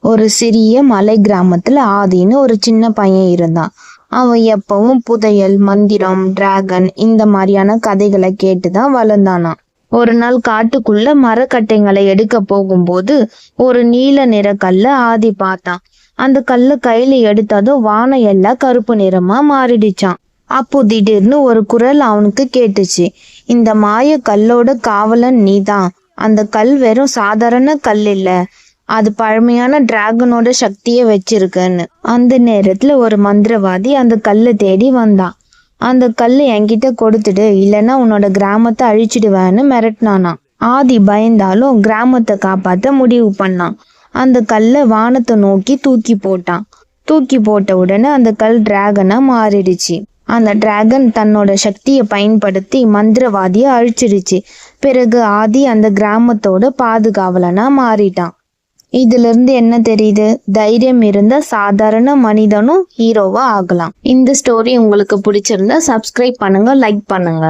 ஒரு சிறிய மலை கிராமத்துல ஆதின்னு ஒரு சின்ன பையன் இருந்தான். அவன் எப்பவும் புதையல், மந்திரம், டிராகன் இந்த மாதிரியான கதைகளை கேட்டுதான் வளர்ந்தானாம். ஒரு நாள் காட்டுக்குள்ள மரக்கட்டைங்களை எடுக்க போகும்போது ஒரு நீல நிற கல்ல ஆதி பார்த்தான். அந்த கல்ல கையில எடுத்ததும் வானம் எல்லாம் கருப்பு நிறமா மாறிடுச்சான். அப்போ திடீர்னு ஒரு குரல் அவனுக்கு கேட்டுச்சு. இந்த மாய கல்லோட காவலன் நீதான். அந்த கல் வெறும் சாதாரண கல் இல்ல, அது பழமையான டிராகனோட சக்தியை வச்சிருக்குன்னு. அந்த நேரத்துல ஒரு மந்திரவாதி அந்த கல்லை தேடி வந்தான். அந்த கல்லு என்கிட்ட கொடுத்துடு, இல்லைன்னா உன்னோட கிராமத்தை அழிச்சிடுவேன்னு மிரட்டினானா. ஆதி பயந்தாலும் கிராமத்தை காப்பாத்த முடிவு பண்ணான். அந்த கல்லை வானத்தை நோக்கி தூக்கி போட்டான். தூக்கி போட்ட உடனே அந்த கல் டிராகனா மாறிடுச்சு. அந்த டிராகன் தன்னோட சக்தியை பயன்படுத்தி மந்திரவாதியை அழிச்சிடுச்சு. பிறகு ஆதி அந்த கிராமத்தோட பாதுகாவலனா மாறிட்டான். இதுல இருந்து என்ன தெரியுது? தைரியம் இருந்தா சாதாரண மனிதனும் ஹீரோவா ஆகலாம். இந்த ஸ்டோரி உங்களுக்கு பிடிச்சிருந்தா சப்ஸ்கிரைப் பண்ணுங்க, லைக் பண்ணுங்க.